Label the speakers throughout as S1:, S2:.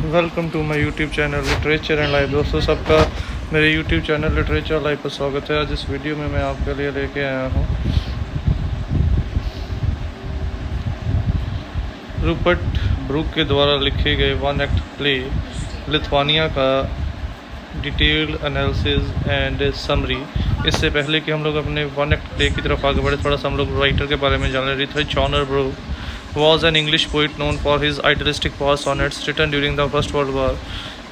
S1: Welcome to my YouTube channel literature and life. दोस्तों सबका मेरे यूट्यूब चैनल लिटरेचर लाइफ पर स्वागत है। आज इस वीडियो में मैं आपके लिए लेके आया हूँ रूपर्ट ब्रूक के द्वारा लिखे गए वन एक्ट प्ले लिथुआनिया का डिटेल्ड एनालिसिस एंड समरी। इससे पहले कि हम लोग अपने वन एक्ट प्ले की तरफ आगे बढ़े, थोड़ा सा हम लोग राइटर के बारे में जान लें। Richard Chawner Brooke was an English poet known for his idealistic war sonnets written during the First World War।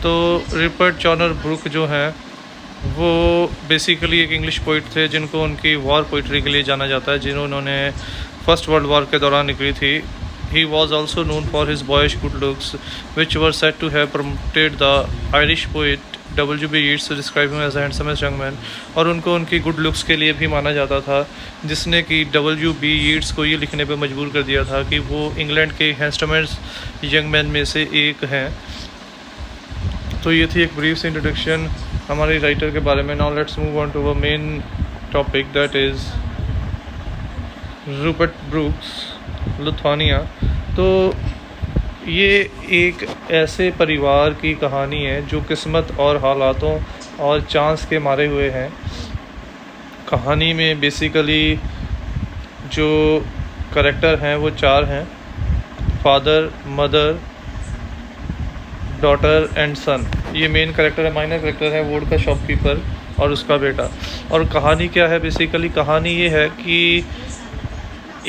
S1: तो रिपर्ट चॉनर ब्रूक जो हैं वो बेसिकली एक इंग्लिश पोइट थे जिनको उनकी वॉर पोइट्री के लिए जाना जाता है, जिन्होंने फर्स्ट वर्ल्ड वॉर के दौरान लिखी थी। He was also known for his boyish good looks, which were said to have prompted the Irish poet W.B. Yeats to describe him as the handsomest young man। और उनको उनकी good looks के लिए भी माना जाता था, जिसने कि W.B. Yeats को ये लिखने पे मजबूर कर दिया था कि वो इंग्लैंड के हैंडसमेस्ट यंग मैन में से एक हैं। तो ये थी एक ब्रीफ सी इंट्रोडक्शन हमारे राइटर के बारे में। Now let's move on to a main topic, that is Rupert Brooks Lithuania. तो ये एक ऐसे परिवार की कहानी है जो किस्मत और हालातों और चांस के मारे हुए हैं। कहानी में बेसिकली जो करैक्टर हैं वो चार हैं, फादर, मदर, डॉटर एंड सन। ये मेन करैक्टर है। माइनर करैक्टर है वुड का शॉपकीपर और उसका बेटा। और कहानी क्या है? बेसिकली कहानी ये है कि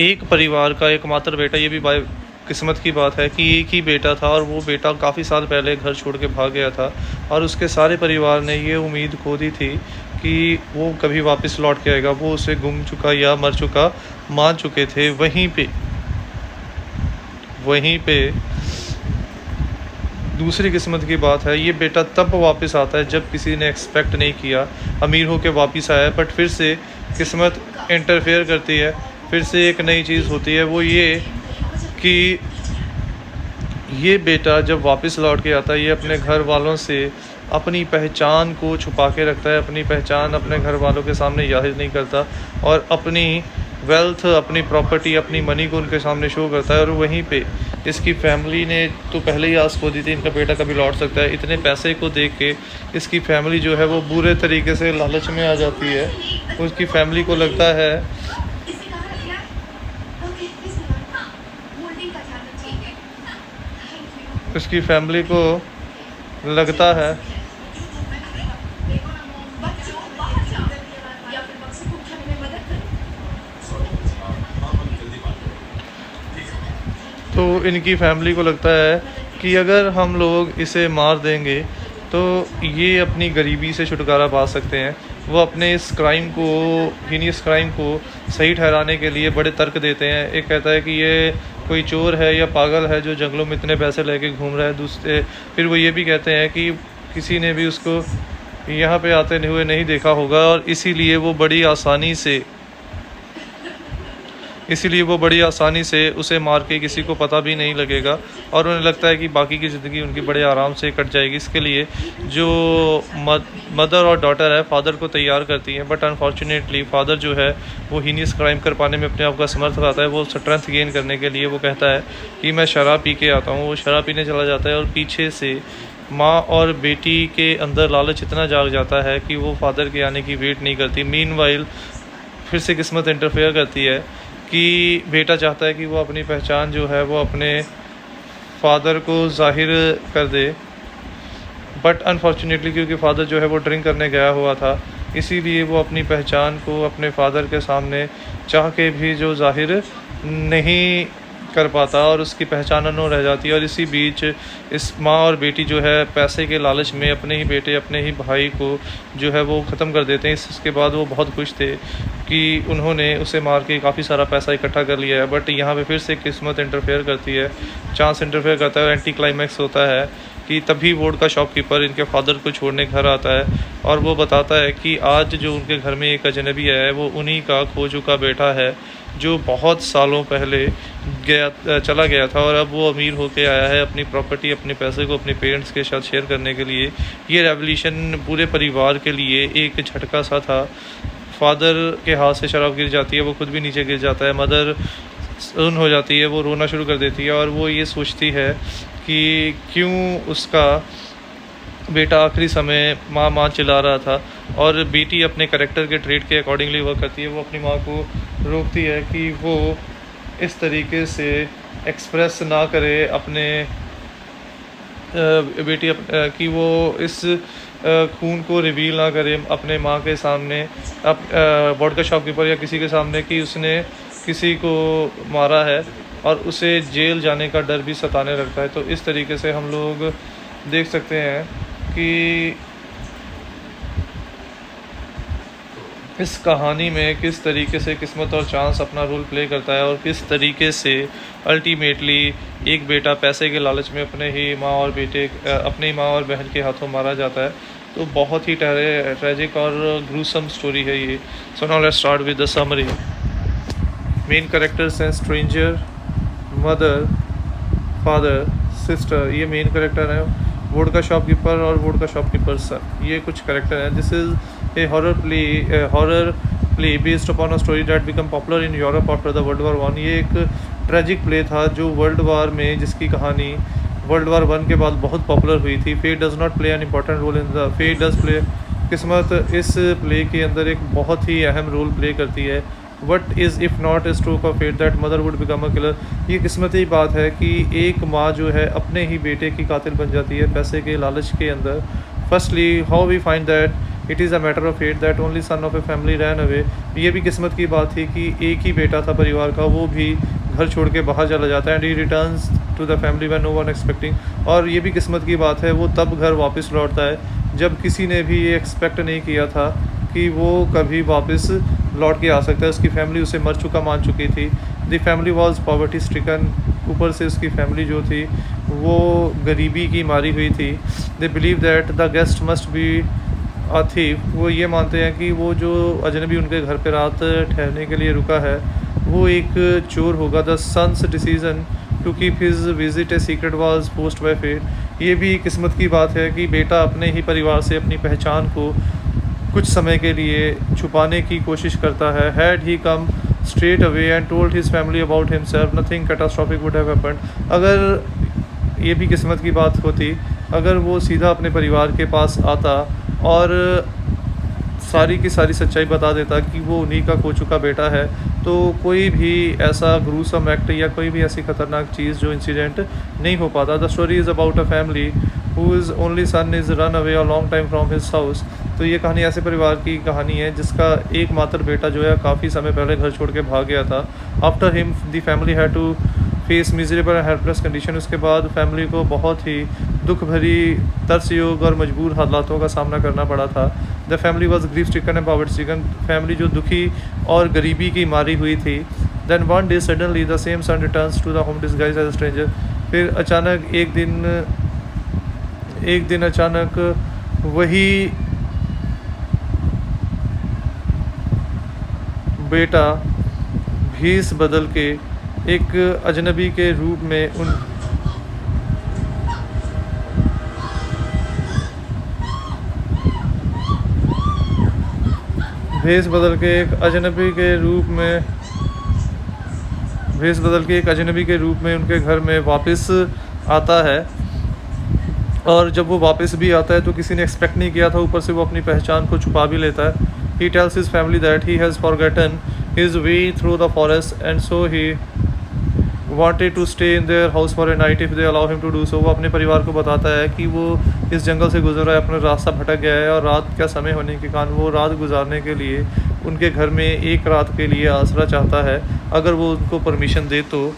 S1: एक परिवार का एकमात्र बेटा, ये भी बाय किस्मत की बात है कि एक ही बेटा था और वो बेटा काफ़ी साल पहले घर छोड़ के भाग गया था। और उसके सारे परिवार ने ये उम्मीद खो दी थी कि वो कभी वापस लौट के आएगा। वो उसे गुम चुका या मर चुका मान चुके थे। वहीं पे दूसरी किस्मत की बात है, ये बेटा तब वापस आता है जब किसी ने एक्सपेक्ट नहीं किया। अमीर होके वापस आया, बट फिर से किस्मत इंटरफेयर करती है। फिर से एक नई चीज़ होती है, वो ये कि ये बेटा जब वापस लौट के आता है, ये अपने घर वालों से अपनी पहचान को छुपा के रखता है। अपनी पहचान अपने घर वालों के सामने जाहिर नहीं करता और अपनी वेल्थ, अपनी प्रॉपर्टी, अपनी मनी को उनके सामने शो करता है। और वहीं पे इसकी फैमिली ने तो पहले ही आस खो दी थी इनका बेटा कभी लौट सकता है। इतने पैसे को देख के इसकी फैमिली जो है वो बुरे तरीके से लालच में आ जाती है। उसकी फैमिली को लगता है उसकी फैमिली को लगता है तो इनकी फैमिली को लगता है कि अगर हम लोग इसे मार देंगे तो ये अपनी गरीबी से छुटकारा पा सकते हैं। वो अपने इस क्राइम को, हीनियस क्राइम को सही ठहराने के लिए बड़े तर्क देते हैं। एक कहता है कि ये कोई चोर है या पागल है जो जंगलों में इतने पैसे लेके घूम रहा है। दूसरे फिर वो ये भी कहते हैं कि किसी ने भी उसको यहाँ पे आते हुए नहीं देखा होगा और इसीलिए वो बड़ी आसानी से उसे मार के किसी को पता भी नहीं लगेगा और उन्हें लगता है कि बाकी की ज़िंदगी उनकी बड़े आराम से कट जाएगी। इसके लिए जो मदर और डॉटर है फादर को तैयार करती हैं, बट अनफॉर्चुनेटली फादर जो है वो हीनियस क्राइम कर पाने में अपने आप का समर्थ आता है। वो स्ट्रेंथ गेन करने के लिए वो कहता है कि मैं शराब पी के आता हूँ। वो शराब पीने चला जाता है और पीछे से माँ और बेटी के अंदर लालच इतना जाग जाता है कि वो फादर के आने की वेट नहीं करती। मीनवाइल फिर से किस्मत इंटरफेयर करती है कि बेटा चाहता है कि वो अपनी पहचान जो है वो अपने फादर को जाहिर कर दे, बट अनफॉर्चुनेटली क्योंकि फादर जो है वो ड्रिंक करने गया हुआ था, इसीलिए वो अपनी पहचान को अपने फादर के सामने चाह के भी जो जाहिर नहीं कर पाता और उसकी पहचान अनोन रह जाती है। और इसी बीच इस माँ और बेटी जो है पैसे के लालच में अपने ही बेटे, अपने ही भाई को जो है वो ख़त्म कर देते हैं। इसके बाद वो बहुत खुश थे कि उन्होंने उसे मार के काफ़ी सारा पैसा इकट्ठा कर लिया है। बट यहाँ पे फिर से किस्मत इंटरफेयर करती है, चांस इंटरफेयर करता है। एंटी क्लाइमैक्स होता है कि तभी वुड का शॉपकीपर इनके फादर को छोड़ने घर आता है और वो बताता है कि आज जो उनके घर में एक अजनबी है वो उन्हीं का खो चुका बेटा है जो बहुत सालों पहले चला गया था और अब वो अमीर होके आया है अपनी प्रॉपर्टी, अपने पैसे को अपने पेरेंट्स के साथ शेयर करने के लिए। ये रेवोल्यूशन पूरे परिवार के लिए एक झटका सा था। फादर के हाथ से शराब गिर जाती है, वो खुद भी नीचे गिर जाता है। मदर सुन हो जाती है, वो रोना शुरू कर देती है और वो ये सोचती है कि क्यों उसका बेटा आखिरी समय माँ माँ चिल्ला रहा था, और बेटी अपने करेक्टर के ट्रेट के अकॉर्डिंगली वर्क करती है। वो अपनी माँ को रोकती है कि वो इस तरीके से एक्सप्रेस ना करे अपने बेटी कि वो इस खून को रिवील ना करे अपने माँ के सामने, वोडका शॉपकीपर या किसी के सामने, कि उसने किसी को मारा है, और उसे जेल जाने का डर भी सताने लगता है। तो इस तरीके से हम लोग देख सकते हैं कि इस कहानी में किस तरीके से किस्मत और चांस अपना रोल प्ले करता है, और किस तरीके से अल्टीमेटली एक बेटा पैसे के लालच में अपने ही माँ और बहन के हाथों मारा जाता है। तो बहुत ही ट्रेजिक और ग्रूसम स्टोरी है ये। So now let's start with the summary. Main characters हैं स्ट्रेंजर, मदर, फादर, सिस्टर, ये मेन कैरेक्टर है। वोडका शॉपकीपर और वोडका शॉपकीपर सन, ये कुछ कैरेक्टर हैं। This is a horror play based upon a story that become popular in Europe after the world war 1। ये एक tragic play था जो वर्ल्ड वार में, जिसकी कहानी वर्ल्ड वार 1 के बाद बहुत पॉपुलर हुई थी। Fate does not play an important role in the fate does play, किस्मत इस प्ले के अंदर एक बहुत ही अहम रोल प्ले करती है। What is if not a stroke of fate that mother would become a killer. ये किस्मती बात है कि एक माँ जो है अपने ही बेटे की कातिल बन जाती है पैसे के लालच के अंदर। Firstly how we find that it is a matter of fate that only son of a family ran away. ये भी किस्मत की बात थी कि एक ही बेटा था परिवार का, वो भी घर छोड़ के बाहर चला जाता है। And he returns to the family when no one expecting. और ये भी किस्मत की बात है, वो तब घर वापस लौटता है जब किसी ने भी ये एक्सपेक्ट नहीं किया था कि वो कभी वापस लौट के आ सकता है। उसकी फैमिली उसे मर चुका मान चुकी थी। The family was poverty stricken, ऊपर से उसकी फैमिली जो थी वो गरीबी की मारी हुई थी। They believe that the guest must be a thief. वो ये मानते हैं कि वो जो अजनबी उनके घर पे रात ठहरने के लिए रुका है वो एक चोर होगा। The son's decision to keep his visit a secret was post by fate. ये भी किस्मत की बात है कि बेटा अपने ही परिवार से अपनी पहचान को कुछ समय के लिए छुपाने की कोशिश करता है। Had he come straight away and told his family about himself nothing catastrophic would have happened. अगर ये भी किस्मत की बात होती, अगर वो सीधा अपने परिवार के पास आता और सारी की सारी सच्चाई बता देता कि वो उन्हीं का खो चुका बेटा है, तो कोई भी ऐसा ग्रूसम एक्ट या कोई भी ऐसी ख़तरनाक चीज़ जो इंसिडेंट नहीं हो पाता। The story is about a family whose only son is run away a long time from his house. तो ये कहानी ऐसे परिवार की कहानी है जिसका एकमात्र बेटा जो है काफ़ी समय पहले घर छोड़ के भाग गया था। After him the family had to face miserable and helpless condition. उसके बाद फैमिली को बहुत ही दुख भरी, तरसयोग और मजबूर हालातों का सामना करना पड़ा था। The family was grief stricken and poverty stricken. Family जो दुखी और गरीबी की मारी हुई थी। Then one day suddenly the same son returns to the home disguised as a stranger. फिर अचानक एक दिन अचानक वही बेटा भेष बदल के एक अजनबी के रूप में एक अजनबी के रूप में उनके घर में वापस आता है। और जब वो वापस भी आता है तो किसी ने एक्सपेक्ट नहीं किया था, ऊपर से वो अपनी पहचान को छुपा भी लेता है। He tells his family that he has forgotten his way through the forest and so he wanted to stay in their house for a night if they allow him to do so। वो अपने परिवार को बताता है कि वो इस जंगल से गुजर रहा है, अपना रास्ता भटक गया है और रात का समय होने के कारण वो रात गुजारने के लिए उनके घर में एक रात के लिए आसरा चाहता है, अगर वो उनको परमिशन दे तो।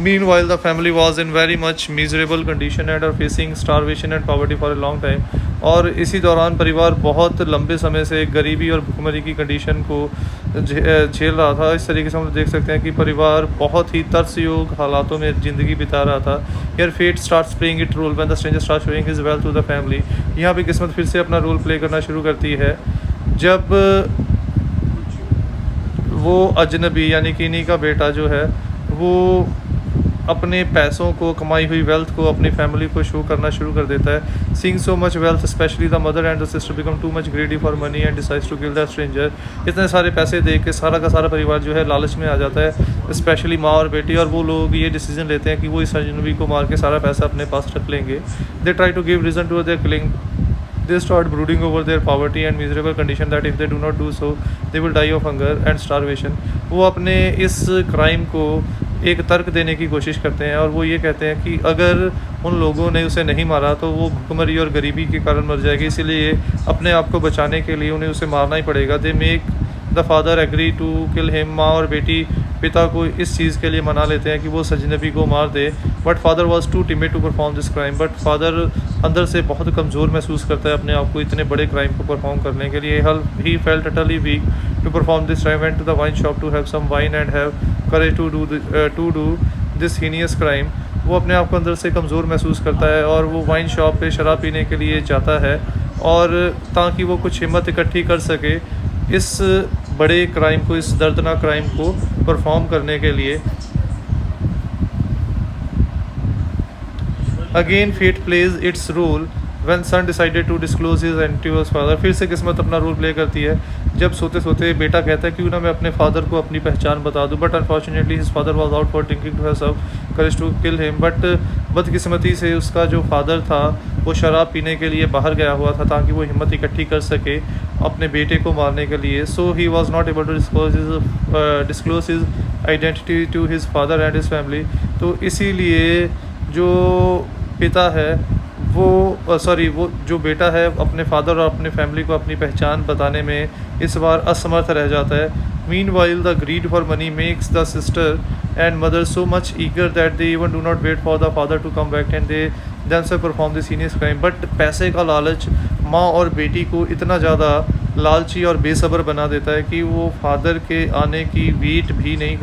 S1: Meanwhile, the family was in very much miserable condition and are facing starvation and poverty for a long time। और इसी दौरान परिवार बहुत लंबे समय से गरीबी और भुखमरी की कंडीशन को झेल रहा था। इस तरीके से हम देख सकते हैं कि परिवार बहुत ही तरसयोग हालातों में ज़िंदगी बिता रहा था। Here fate starts playing its role when the stranger starts showing his wealth to the family। यहाँ पे किस्मत फिर से अपना रोल प्ले करना शुरू करती है जब वो अजनबी यानी कि इन्हीं का बेटा जो है वो अपने पैसों को, कमाई हुई वेल्थ को अपनी फैमिली को शो करना शुरू कर देता है। Seeing so much wealth specially the mother and the sister become too much greedy for money and decides to kill the stranger. इतने सारे पैसे देख के सारा का सारा परिवार जो है लालच में आ जाता है, स्पेशली माँ और बेटी, और वो लोग ये डिसीजन लेते हैं कि वो इस अजनबी को मार के सारा पैसा अपने पास रख लेंगे। They try to give reason to their killing. They start brooding over their poverty and miserable condition that if they do not do so, they will die of hunger and starvation. वो अपने इस crime को एक तर्क देने की कोशिश करते हैं और वो ये कहते हैं कि अगर उन लोगों ने उसे नहीं मारा तो वो भुखमरी और गरीबी के कारण मर जाएगी, इसीलिए अपने आप को बचाने के लिए उन्हें उसे मारना ही पड़ेगा। They make the father agree to kill him. माँ और बेटी पिता को इस चीज़ के लिए मना लेते हैं कि वो सजनबी को मार दे, but father was too timid to perform this crime. But father अंदर से बहुत कमज़ोर महसूस करता है अपने आप को इतने बड़े क्राइम को परफॉर्म करने के लिए। He felt totally weak to perform this crime, went to the wine shop to have some wine and have courage to do this heinous crime. वो अपने आप को अंदर से कमज़ोर महसूस करता है और वो वाइन शॉप पे शराब पीने के लिए जाता है, और ताकि वो कुछ हिम्मत इकट्ठी कर सके इस बड़े क्राइम को, इस दर्दनाक क्राइम को परफॉर्म करने के लिए। Again fate plays its role when son decided to disclose his identity to his father. फिर से किस्मत अपना रोल प्ले करती है जब सोते सोते बेटा कहता है क्यों ना मैं अपने फादर को अपनी पहचान बता दूं, but unfortunately his father was out for drinking to have some courage to kill him. But बदकिस्मती से उसका जो फादर था वो शराब पीने के लिए बाहर गया हुआ था ताकि वो हिम्मत इकट्ठी कर सके अपने बेटे को मारने के लिए। So he was not able to disclose his identity to his father and his family. तो इसीलिए जो पिता है वो जो बेटा है अपने फादर और अपने फैमिली को अपनी पहचान बताने में इस बार असमर्थ रह जाता है। Meanwhile the greed for money makes the sister and mother so much eager that they even do not wait for the father to come back and they themselves perform this heinous crime. But पैसे का लालच माँ और बेटी को इतना ज़्यादा लालची और बेसब्र बना देता है कि वो फादर के आने की वेट भी नहीं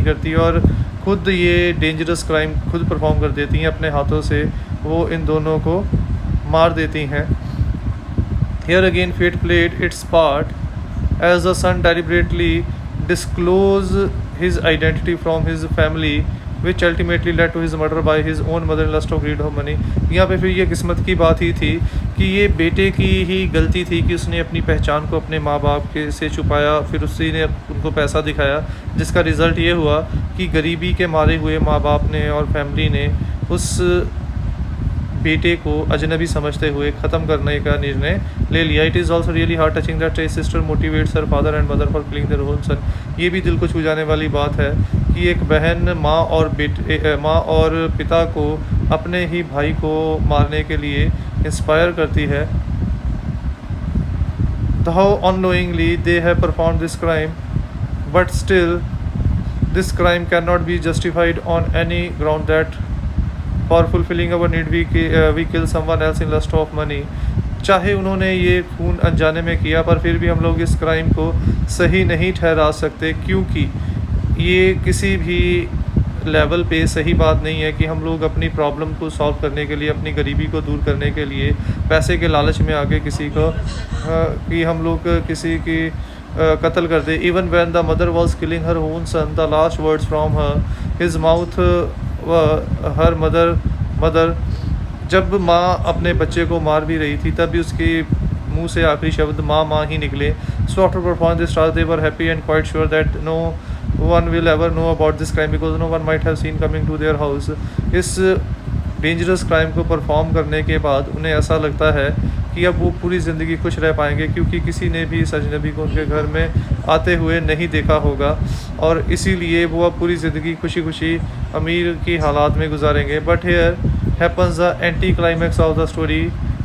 S1: करती और खुद ये डेंजरस क्राइम खुद परफॉर्म कर देती हैं अपने हाथों से। वो इन दोनों को मार देती हैं। Here again fate played its part as the son deliberately disclosed his identity from his family, which ultimately led to his murder by his own mother in lust of greed of money। यहाँ पे फिर ये किस्मत की बात ही थी कि ये बेटे की ही गलती थी कि उसने अपनी पहचान को अपने माँ बाप के से छुपाया, फिर उसी ने उनको पैसा दिखाया, जिसका रिज़ल्ट ये हुआ कि गरीबी के मारे हुए माँ बाप ने और फैमिली ने उस बेटे को अजनबी समझते हुए ख़त्म करने का निर्णय ले लिया। It is also really heart touching that his sister motivates her father and mother for killing their own son. ये भी दिल को छू जाने वाली बात है कि एक बहन माँ और पिता को अपने ही भाई को मारने के लिए इंस्पायर करती है। Though unknowingly they have performed this crime, but still this crime cannot be justified on any ground that for fulfilling our need we kill someone else in lust of money। चाहे उन्होंने ये खून अनजाने में किया पर फिर भी हम लोग इस क्राइम को सही नहीं ठहरा सकते, क्योंकि ये किसी भी लेवल पे सही बात नहीं है कि हम लोग अपनी प्रॉब्लम को सॉल्व करने के लिए, अपनी गरीबी को दूर करने के लिए पैसे के लालच में आके किसी को कि हम लोग किसी की कत्ल कर दे। Even when the mother was killing her own son the last words from his mouth her mother जब माँ अपने बच्चे को मार भी रही थी तब भी उसके मुंह से आखिरी शब्द माँ ही निकले। So after perform this task they were happy and quite sure that no one will ever know about this crime because no one might have seen coming to their house. इस डेंजरस क्राइम को perform करने के बाद उन्हें ऐसा लगता है कि अब वो पूरी ज़िंदगी खुश रह पाएंगे, क्योंकि किसी ने भी इस अजनबी को उनके घर में आते हुए नहीं देखा होगा और इसीलिए वो अब पूरी ज़िंदगी खुशी खुशी अमीर की हालात में गुजारेंगे। But here happens the anti climax of the story.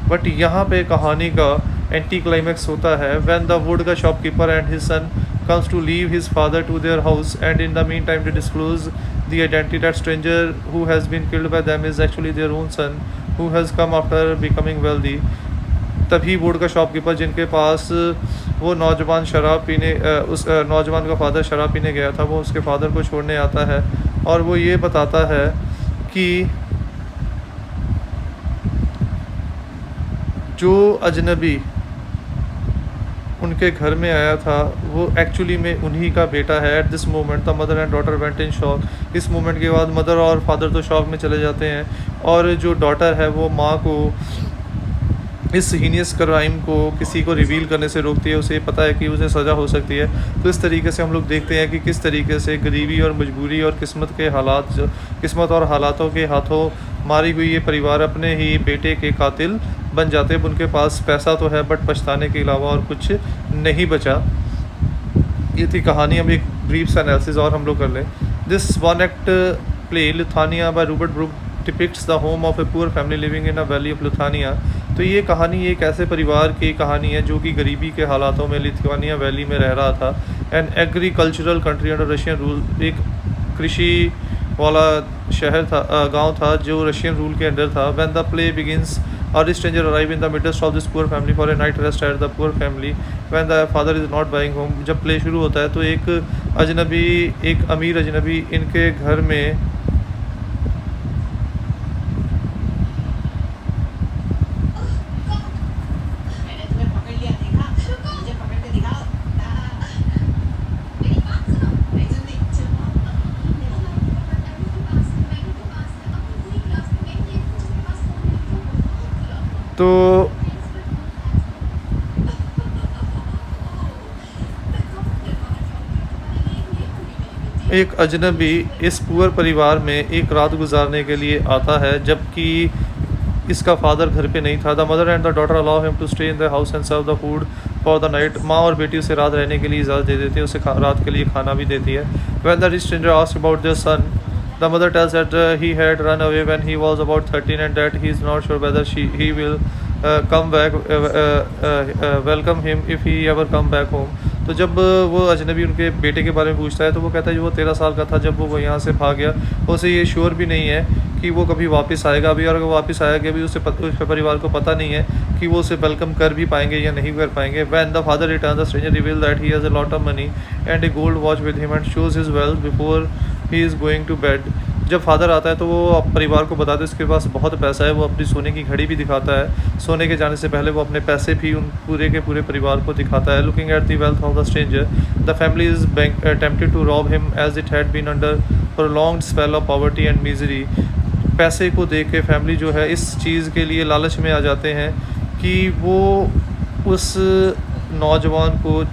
S1: But यहाँ पे कहानी का एंटी क्लाइमैक्स होता है व्हेन द वुड का shopkeeper and his son comes to leave his father to their house, and in the meantime they disclose the identity that stranger who has been killed by them is actually their own son who has come after becoming wealthy। तभी would का shopkeeper जिनके पास वो नौजवान उस नौजवान का father शराब पीने गया था, वो उसके फादर को छोड़ने आता है और वो ये बताता है कि जो अजनबी उनके घर में आया था वो एक्चुअली में उन्हीं का बेटा है। At this moment the mother and daughter went in shock. इस मोमेंट के बाद मदर और फादर तो शॉक में चले जाते हैं और जो डॉटर है वो माँ को इस हीनियस क्राइम को किसी को रिवील करने से रोकती है। उसे पता है कि उसे सज़ा हो सकती है। तो इस तरीके से हम लोग देखते हैं कि किस तरीके से गरीबी और मजबूरी और किस्मत और हालातों के हाथों मारी हुई ये परिवार अपने ही बेटे के कातिल बन जाते हैं। उनके पास पैसा तो है बट पछताने के अलावा और कुछ नहीं बचा। ये थी कहानी। हम एक ब्रीफ सा एनालिसिस और हम लोग कर लें। This one act play Lithuania by Rupert Brooke depicts the home of a poor family living in a valley of Lithuania. तो ये कहानी एक ऐसे परिवार की कहानी है जो कि गरीबी के हालातों में लिथुआनिया वैली में रह रहा था। An agricultural country under Russian rule. एक कृषि वाला शहर था, गांव था जो रशियन रूल के अंडर था। व्हेन द प्ले बिगिंस और stranger arrive in the midst of this poor family for a night rest at the poor family when the father is not buying home. जब play शुरू होता है तो एक अमीर अजनबी इनके घर में तो एक अजनबी इस पुअर परिवार में एक रात गुजारने के लिए आता है जबकि इसका फादर घर पे नहीं था। The mother and the daughter allow him to stay in the house and serve the food for the night. माँ और बेटी उसे रात रहने के लिए इजाज़त दे देती है, उसे रात के लिए खाना भी देती है। When the rich stranger asked about their son, the mother tells that he had run away when he was about 13 and that he is not sure whether he will come back welcome him if he ever come back home. तो जब वो अजनबी उनके बेटे के बारे में पूछता है तो वो कहता है वो 13 साल का था जब वो यहाँ से भाग गया। उसे ये श्योर भी नहीं है कि वो कभी वापस आएगा अभी, और अगर वापस आएगा भी उसके परिवार को पता नहीं है कि वो उसे वेलकम कर भी पाएंगे या नहीं कर पाएंगे। When the father return the stranger reveal that he has a lot of money and a gold watch with him and shows his wealth before he is going to bed. जब father आता है तो वो परिवार को बताते हैं उसके पास बहुत पैसा है। वो अपनी सोने की घड़ी भी दिखाता है। सोने के जाने से पहले वो अपने पैसे भी उन पूरे के पूरे परिवार को दिखाता है। Looking at the wealth of the stranger the family is attempted to rob him as it had been under prolonged spell of poverty and misery. पैसे को देख के फैमिली जो है इस चीज़ के लिए लालच में आ जाते हैं कि वो उस नौजवान को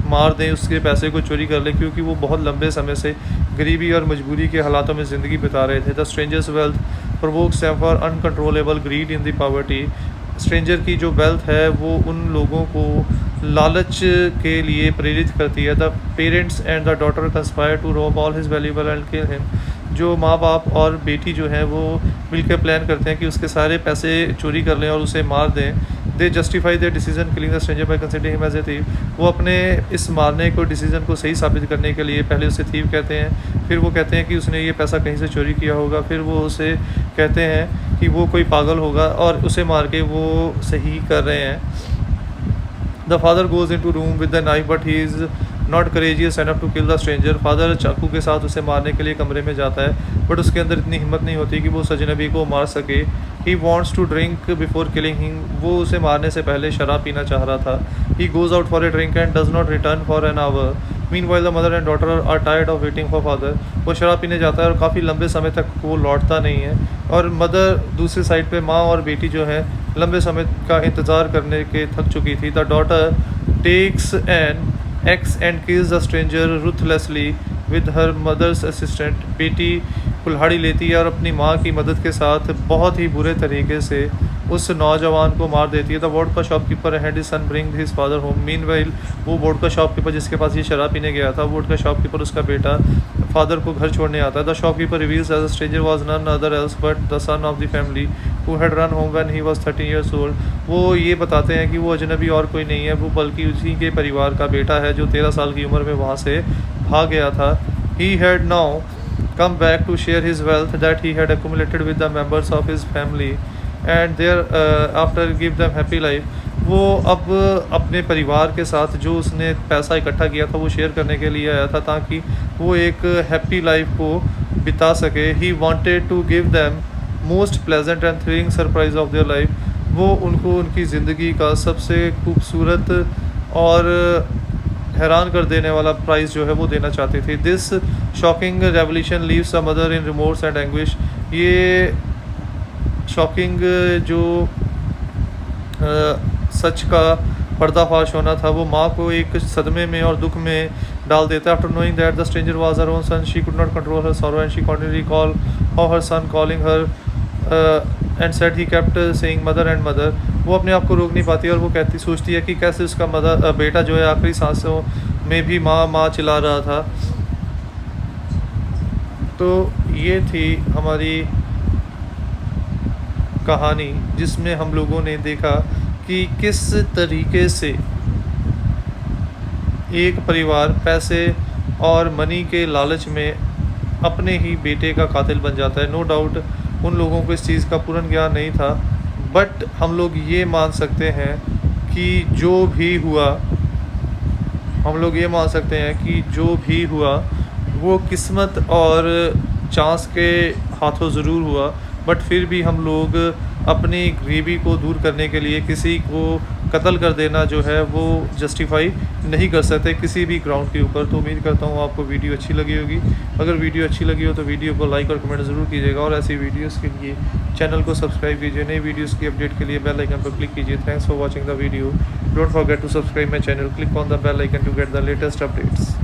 S1: मार दें, उसके पैसे को चोरी कर लें, क्योंकि वो बहुत लंबे समय से गरीबी और मजबूरी के हालातों में ज़िंदगी बिता रहे थे। The strangers wealth provokes them for uncontrollable grid in the poverty. Stranger की जो वेल्थ है वो उन लोगों को लालच के लिए प्रेरित करती है। The parents and the daughter conspire to rob all his valuable and kill him. जो माँ बाप और बेटी जो है वो मिलकर प्लान करते हैं कि उसके सारे पैसे चोरी कर लें और उसे मार दें। They justify their decision killing the stranger by considering him as a thief. वो अपने इस मारने को डिसीजन को सही साबित करने के लिए पहले उसे थीव कहते हैं, फिर वो कहते हैं कि उसने ये पैसा कहीं से चोरी किया होगा, फिर वो उसे कहते हैं कि वो कोई पागल होगा और उसे मार के वो सही कर रहे हैं। The father goes in to room with the knife but he is not courageous enough to kill the stranger. Father चाकू के साथ उसे मारने के लिए कमरे में जाता है बट उसके अंदर इतनी हिम्मत नहीं होती कि वो उस अजनबी को मार सके। He wants to drink before killing him. वो उसे मारने से पहले शराब पीना चाह रहा था। He goes out for a drink and does not return for an hour. Meanwhile the mother and daughter are tired of waiting for father. वो शराब पीने जाता है और काफ़ी लंबे समय तक वो लौटता नहीं है। और मदर दूसरी साइड पे माँ और बेटी जो है लंबे समय का इंतज़ार करने के थक चुकी थी। The daughter takes an axe and kills the stranger ruthlessly with her mother's assistant. बेटी कुल्हाड़ी लेती है और अपनी माँ की मदद के साथ बहुत ही बुरे तरीके से उस नौजवान को मार देती है। The vodka shopkeeper had his son bring his father home. Meanwhile वो वोडका शॉपकीपर जिसके पास ये शराब पीने गया था, वोडका शॉपकीपर उसका बेटा फादर को घर छोड़ने आता है। The shopkeeper reveals as the stranger was none other else but the son of the family who had run home when he was 13 years old। वो ये बताते हैं कि वो अजनबी और कोई नहीं है, वो बल्कि उसी के परिवार का बेटा है जो 13 साल की उम्र में वहाँ से भाग गया था। He had now come back to share his wealth that he had accumulated with the members of his family and after give them happy life। वो अब अपने परिवार के साथ जो उसने पैसा इकट्ठा किया था वो शेयर करने के लिए आया था ताकि वो एक हैप्पी लाइफ को बिता सके। ही wanted to give them most pleasant and thrilling surprise of their life। वो उनको उनकी ज़िंदगी का सबसे खूबसूरत और हैरान कर देने वाला प्राइस जो है वो देना चाहते थे। This shocking revolution leaves a mother in remorse and anguish. ये शॉकिंग जो सच का पर्दाफाश होना था वो माँ को एक सदमे में और दुख में डाल देता। After knowing that the stranger was her own son, she could not control her sorrow and she continued recall how her son calling her and said he kept saying mother and mother. वो अपने आप को रोक नहीं पाती और वो कहती सोचती है कि कैसे उसका बेटा जो है आखिरी सांसों में भी माँ माँ चिल्ला रहा था। तो ये थी हमारी कहानी जिसमें हम लोगों ने देखा कि किस तरीके से एक परिवार पैसे और मनी के लालच में अपने ही बेटे का कातिल बन जाता है। नो डाउट उन लोगों को इस चीज़ का पूर्ण ज्ञान नहीं था, बट हम लोग ये मान सकते हैं कि जो भी हुआ, हम लोग ये मान सकते हैं कि जो भी हुआ वो किस्मत और चांस के हाथों ज़रूर हुआ, बट फिर भी हम लोग अपनी गरीबी को दूर करने के लिए किसी को कत्ल कर देना जो है वो जस्टिफाई नहीं कर सकते किसी भी ग्राउंड के ऊपर। तो उम्मीद करता हूँ आपको वीडियो अच्छी लगी होगी। अगर वीडियो अच्छी लगी हो तो वीडियो को लाइक और कमेंट ज़रूर कीजिएगा और ऐसी वीडियोस के लिए चैनल को सब्सक्राइब कीजिए। नई वीडियोस की अपडेट के लिए बेल आइकन पर क्लिक कीजिए। Thanks for watching the video. Don't forget to subscribe my channel, click on the bell icon to get the latest updates.